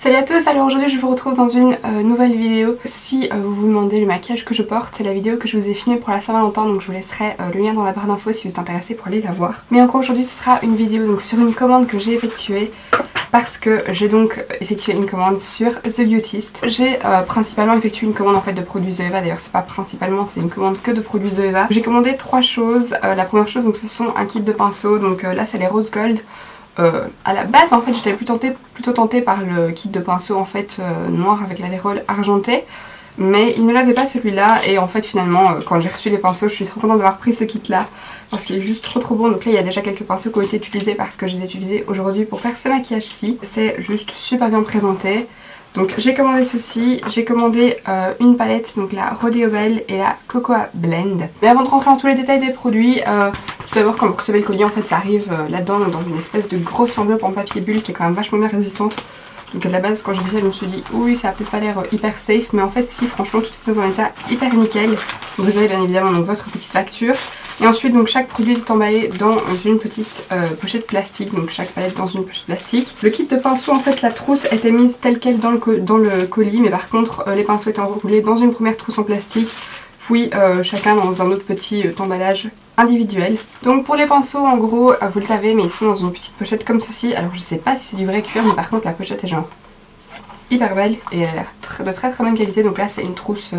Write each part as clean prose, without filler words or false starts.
Salut à tous, alors aujourd'hui je vous retrouve dans une nouvelle vidéo. Si vous vous demandez le maquillage que je porte, c'est la vidéo que je vous ai filmée pour la Saint-Valentin, donc je vous laisserai le lien dans la barre d'infos si vous êtes intéressé pour aller la voir. Mais encore aujourd'hui ce sera une vidéo donc sur une commande que j'ai effectuée parce que j'ai donc effectué une commande sur The Beautist. J'ai principalement effectué une commande en fait de produits Zoeva, d'ailleurs c'est pas principalement, c'est une commande que de produits Zoeva. J'ai commandé trois choses. La première chose donc ce sont un kit de pinceaux, donc là c'est les Rose Gold. À la base en fait j'étais plutôt tentée par le kit de pinceau en fait noir avec la vérole argentée, mais il ne l'avait pas celui-là et en fait finalement quand j'ai reçu les pinceaux je suis trop contente d'avoir pris ce kit là parce qu'il est juste trop bon. Donc là il y a déjà quelques pinceaux qui ont été utilisés parce que je les ai utilisés aujourd'hui pour faire ce maquillage-ci. C'est juste super bien présenté. Donc j'ai commandé ceci, j'ai commandé une palette, donc la Rodeo Belle et la Cocoa Blend. Mais avant de rentrer dans tous les détails des produits, tout d'abord quand vous recevez le colis en fait ça arrive là-dedans dans une espèce de grosse enveloppe en papier bulle qui est quand même vachement bien résistante. Donc à la base quand j'ai vu ça je me suis dit oui ça a peut-être pas l'air hyper safe, mais en fait si, franchement tout est dans un état hyper nickel. Vous avez bien évidemment donc votre petite facture. Et ensuite donc chaque produit est emballé dans une petite pochette plastique, donc chaque palette dans une pochette plastique. Le kit de pinceau en fait la trousse était mise telle quelle dans le colis, mais par contre les pinceaux étaient enroulés dans une première trousse en plastique, puis chacun dans un autre petit emballage individuel. Donc pour les pinceaux en gros vous le savez mais ils sont dans une petite pochette comme ceci. Alors je sais pas si c'est du vrai cuir mais par contre la pochette est genre hyper belle et elle a l'air de très bonne qualité. Donc là c'est une trousse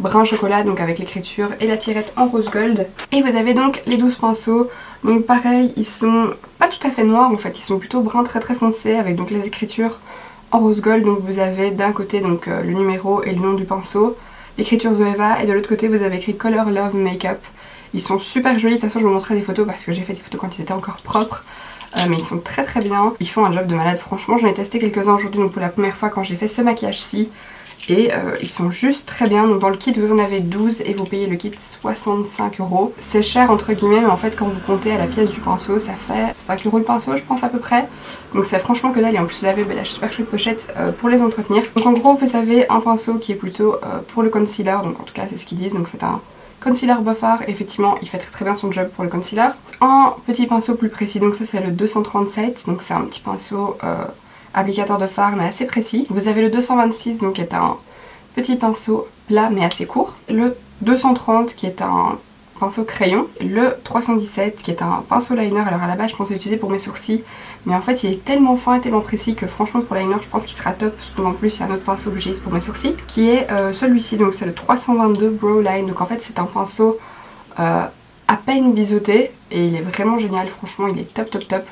brun chocolat donc avec l'écriture et la tirette en rose gold. Et vous avez donc les 12 pinceaux. Donc pareil ils sont pas tout à fait noirs en fait, ils sont plutôt brun très foncé avec donc les écritures en rose gold. Donc vous avez d'un côté donc le numéro et le nom du pinceau, l'écriture Zoeva, et de l'autre côté vous avez écrit Color Love Makeup. Ils sont super jolis, de toute façon je vous montrerai des photos parce que j'ai fait des photos quand ils étaient encore propres. Mais ils sont très bien, ils font un job de malade franchement. J'en ai testé quelques-uns aujourd'hui donc pour la première fois quand j'ai fait ce maquillage-ci. Et ils sont juste très bien. Donc dans le kit vous en avez 12 et vous payez le kit 65 €. C'est cher entre guillemets mais en fait quand vous comptez à la pièce du pinceau ça fait 5 € le pinceau je pense à peu près. Donc c'est franchement que dalle, et en plus vous avez la super chouette pochette pour les entretenir. Donc en gros vous avez un pinceau qui est plutôt pour le concealer, donc en tout cas c'est ce qu'ils disent, donc c'est un concealer buffer, effectivement il fait très bien son job pour le concealer. Un petit pinceau plus précis, donc ça c'est le 237, donc c'est un petit pinceau applicateur de fard mais assez précis. Vous avez le 226 donc qui est un petit pinceau plat mais assez court. Le 230 qui est un pinceau crayon. Le 317 qui est un pinceau liner. Alors à la base je pensais l'utiliser pour mes sourcils mais en fait il est tellement fin et tellement précis que franchement pour liner je pense qu'il sera top. Surtout en plus il y a un autre pinceau que j'utilise pour mes sourcils qui est celui-ci, donc c'est le 322 Brow Line. Donc en fait c'est un pinceau à peine biseauté et il est vraiment génial, franchement il est top.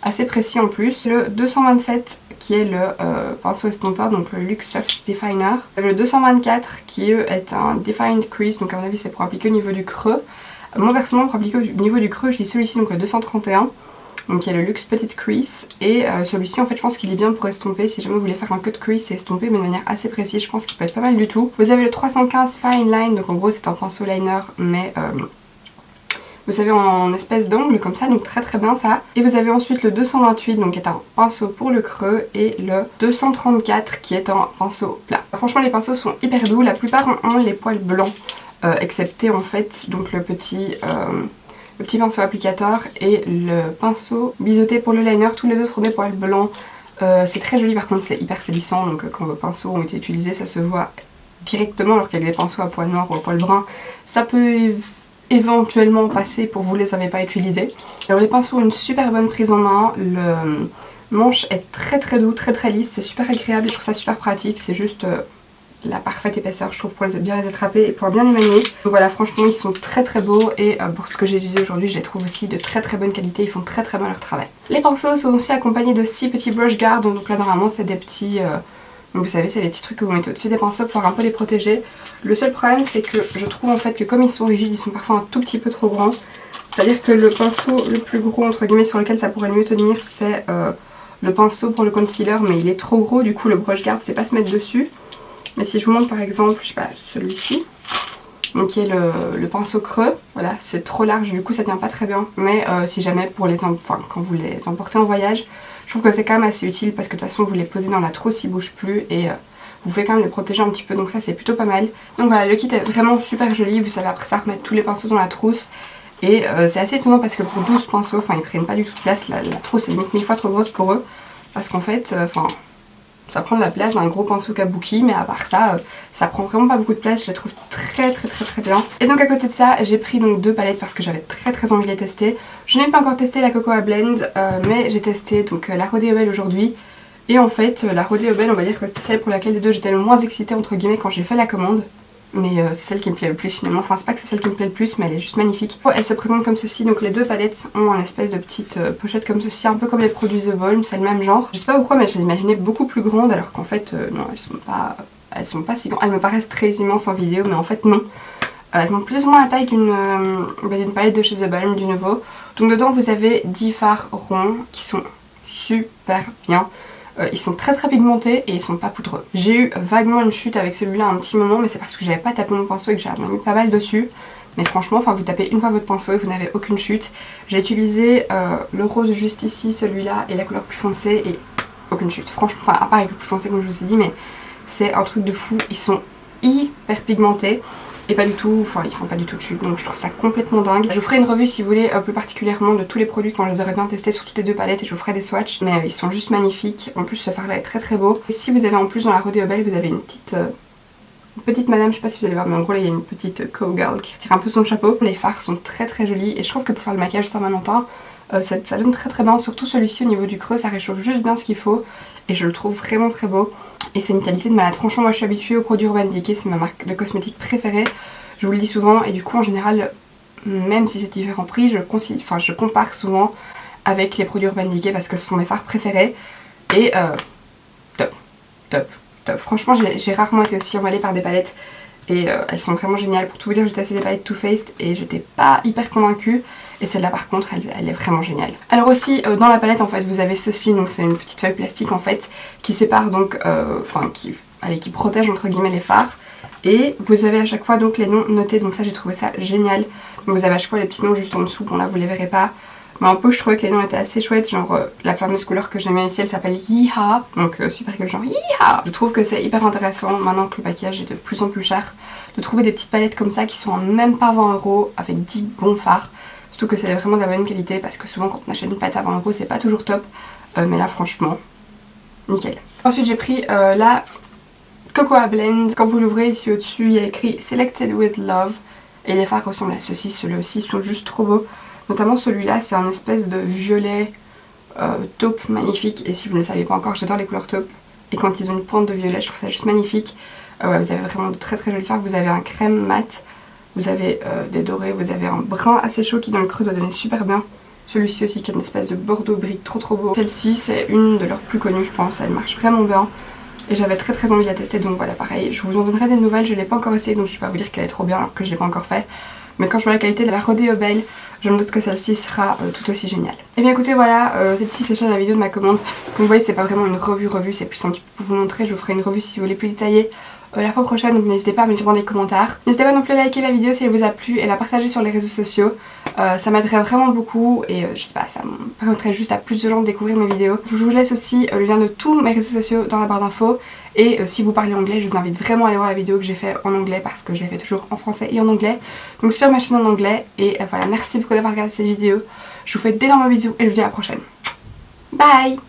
Assez précis en plus. Le 227 qui est le pinceau estompeur, donc le Luxe Soft Definer. Le 224 qui est un Defined Crease, donc à mon avis c'est pour appliquer au niveau du creux. Moi personnellement pour appliquer au niveau du creux j'ai celui-ci, donc le 231. Donc il y a le Luxe Petite Crease et celui-ci en fait je pense qu'il est bien pour estomper si jamais vous voulez faire un cut crease et estomper mais de manière assez précise, je pense qu'il peut être pas mal du tout. Vous avez le 315 Fine Line, donc en gros c'est un pinceau liner mais vous savez en espèce d'angle comme ça, donc très bien ça. Et vous avez ensuite le 228 donc qui est un pinceau pour le creux et le 234 qui est un pinceau plat. Franchement les pinceaux sont hyper doux, la plupart ont les poils blancs excepté en fait donc le petit pinceau applicateur et le pinceau biseauté pour le liner. Tous les autres ont des poils blancs. C'est très joli, par contre c'est hyper salissant, donc quand vos pinceaux ont été utilisés ça se voit directement, alors qu'avec des pinceaux à poils noirs ou à poils bruns ça peut éventuellement passer pour vous les avez pas utilisés. Alors les pinceaux ont une super bonne prise en main, le manche est très doux, très lisse, c'est super agréable, je trouve ça super pratique, c'est juste la parfaite épaisseur je trouve pour bien les attraper et pour bien les manier. Donc voilà, franchement ils sont très beaux et pour ce que j'ai utilisé aujourd'hui je les trouve aussi de très bonne qualité, ils font très bien leur travail. Les pinceaux sont aussi accompagnés de 6 petits brush guards, donc là normalement c'est des petits donc vous savez c'est les petits trucs que vous mettez au-dessus des pinceaux pour un peu les protéger. Le seul problème c'est que je trouve en fait que comme ils sont rigides ils sont parfois un tout petit peu trop grands. C'est à dire que le pinceau le plus gros entre guillemets sur lequel ça pourrait le mieux tenir c'est le pinceau pour le concealer, mais il est trop gros, du coup le brush guard sait pas se mettre dessus. Mais si je vous montre par exemple, je sais pas, celui-ci, donc qui est le pinceau creux, voilà, c'est trop large, du coup ça tient pas très bien. Mais si jamais pour quand vous les emportez en voyage, je trouve que c'est quand même assez utile parce que de toute façon vous les posez dans la trousse, ils bougent plus et vous pouvez quand même les protéger un petit peu, donc ça c'est plutôt pas mal. Donc voilà, le kit est vraiment super joli, vous savez après ça remettre tous les pinceaux dans la trousse. Et c'est assez étonnant parce que pour 12 pinceaux, ils prennent pas du tout de place, la trousse est 1000 fois trop grosse pour eux. Parce qu'en fait, ça prend de la place d'un gros pinceau kabuki, mais à part ça, ça prend vraiment pas beaucoup de place, je la trouve très bien. Et donc à côté de ça, j'ai pris donc 2 palettes parce que j'avais très envie de les tester. Je n'ai pas encore testé la Cocoa Blend, mais j'ai testé donc la Rodeo Belle aujourd'hui. Et en fait, la Rodeo Belle, on va dire que c'est celle pour laquelle des deux j'étais le moins excitée entre guillemets quand j'ai fait la commande. Mais c'est celle qui me plaît le plus finalement, enfin c'est pas que c'est celle qui me plaît le plus, mais elle est juste magnifique. Elle se présente comme ceci, donc les 2 palettes ont un espèce de petite pochette comme ceci, un peu comme les produits The Volume, c'est le même genre. Je sais pas pourquoi mais je les imaginais beaucoup plus grandes alors qu'en fait non, elles sont pas si grandes. Elles me paraissent très immenses en vidéo mais en fait non. Elles ont plus ou moins la taille d'une palette de chez The Balm du nouveau. Donc dedans vous avez 10 fards ronds qui sont super bien. Ils sont très pigmentés et ils sont pas poudreux. J'ai eu vaguement une chute avec celui-là un petit moment mais c'est parce que j'avais pas tapé mon pinceau et que j'avais mis pas mal dessus. Mais franchement, enfin vous tapez une fois votre pinceau et vous n'avez aucune chute. J'ai utilisé le rose juste ici, celui-là et la couleur plus foncée et aucune chute. Franchement, enfin à part avec le plus foncé comme je vous ai dit, mais c'est un truc de fou. Ils sont hyper pigmentés. Et pas du tout, enfin ils font pas du tout de chute, donc je trouve ça complètement dingue. Je vous ferai une revue si vous voulez plus particulièrement de tous les produits quand je les aurai bien testés sur toutes les 2 palettes et je vous ferai des swatchs. Mais ils sont juste magnifiques, en plus ce fard là est très beau. Et si vous avez en plus dans la Rodeo Belle, vous avez une petite madame, je sais pas si vous allez voir mais en gros là il y a une petite cowgirl qui retire un peu son chapeau. Les fards sont très jolis et je trouve que pour faire le maquillage Saint-Valentin, ça donne très bien, surtout celui-ci au niveau du creux, ça réchauffe juste bien ce qu'il faut et je le trouve vraiment très beau. Et c'est une qualité de malade. Franchement moi je suis habituée aux produits Urban Decay, c'est ma marque de cosmétiques préférée. Je vous le dis souvent et du coup en général, même si c'est différent prix, je compare souvent avec les produits Urban Decay parce que ce sont mes fards préférés. Et top. Franchement j'ai rarement été aussi emballée par des palettes et elles sont vraiment géniales. Pour tout vous dire, j'ai testé des palettes Too Faced et j'étais pas hyper convaincue. Et celle-là par contre elle est vraiment géniale. Alors aussi dans la palette en fait vous avez ceci, donc c'est une petite feuille plastique en fait qui sépare donc, qui protège entre guillemets les fards. Et vous avez à chaque fois donc les noms notés, donc ça j'ai trouvé ça génial. Donc vous avez à chaque fois les petits noms juste en dessous, bon là vous les verrez pas. Mais en plus je trouvais que les noms étaient assez chouettes, genre la fameuse couleur que j'aime bien ici elle s'appelle Yeehaw, donc super que genre Yeehaw. Je trouve que c'est hyper intéressant maintenant que le package est de plus en plus cher, de trouver des petites palettes comme ça qui sont à même pas 20 € avec 10 bons fards. Surtout que c'est vraiment de la bonne qualité parce que souvent quand on achète une palette à 20 € c'est pas toujours top. Mais là franchement, nickel. Ensuite j'ai pris la Cocoa Blend. Quand vous l'ouvrez ici au-dessus il y a écrit Selected with Love. Et les fards ressemblent à ceux-ci, ceux-là aussi sont juste trop beaux. Notamment celui-là c'est un espèce de violet taupe magnifique. Et si vous ne le savez pas encore, j'adore les couleurs taupe. Et quand ils ont une pointe de violet je trouve ça juste magnifique. Ouais, vous avez vraiment de très jolis fards. Vous avez un crème mat. Vous avez des dorés, vous avez un brun assez chaud qui dans le creux doit donner super bien. Celui-ci aussi qui est une espèce de bordeaux brique trop beau. Celle-ci c'est une de leurs plus connues je pense, elle marche vraiment bien. Et j'avais très envie de la tester donc voilà pareil. Je vous en donnerai des nouvelles, je ne l'ai pas encore essayé donc je ne vais pas vous dire qu'elle est trop bien alors que je ne l'ai pas encore fait. Mais quand je vois la qualité de la Rodeo Belle, je me doute que celle-ci sera tout aussi géniale. Et bien écoutez voilà, c'est ici que s'achève la vidéo de ma commande. Comme vous voyez c'est pas vraiment une revue, c'est plus un petit peu pour vous montrer. Je vous ferai une revue si vous voulez plus détaillée la fois prochaine, donc n'hésitez pas à me le dire dans les commentaires. N'hésitez pas non plus à liker la vidéo si elle vous a plu et la partager sur les réseaux sociaux. Ça m'aiderait vraiment beaucoup et je sais pas, ça me permettrait juste à plus de gens de découvrir mes vidéos. Je vous laisse aussi le lien de tous mes réseaux sociaux dans la barre d'infos. Et si vous parlez anglais, je vous invite vraiment à aller voir la vidéo que j'ai fait en anglais parce que je l'ai fait toujours en français et en anglais. Donc sur ma chaîne en anglais. Et voilà, merci beaucoup d'avoir regardé cette vidéo. Je vous fais d'énormes bisous et je vous dis à la prochaine. Bye!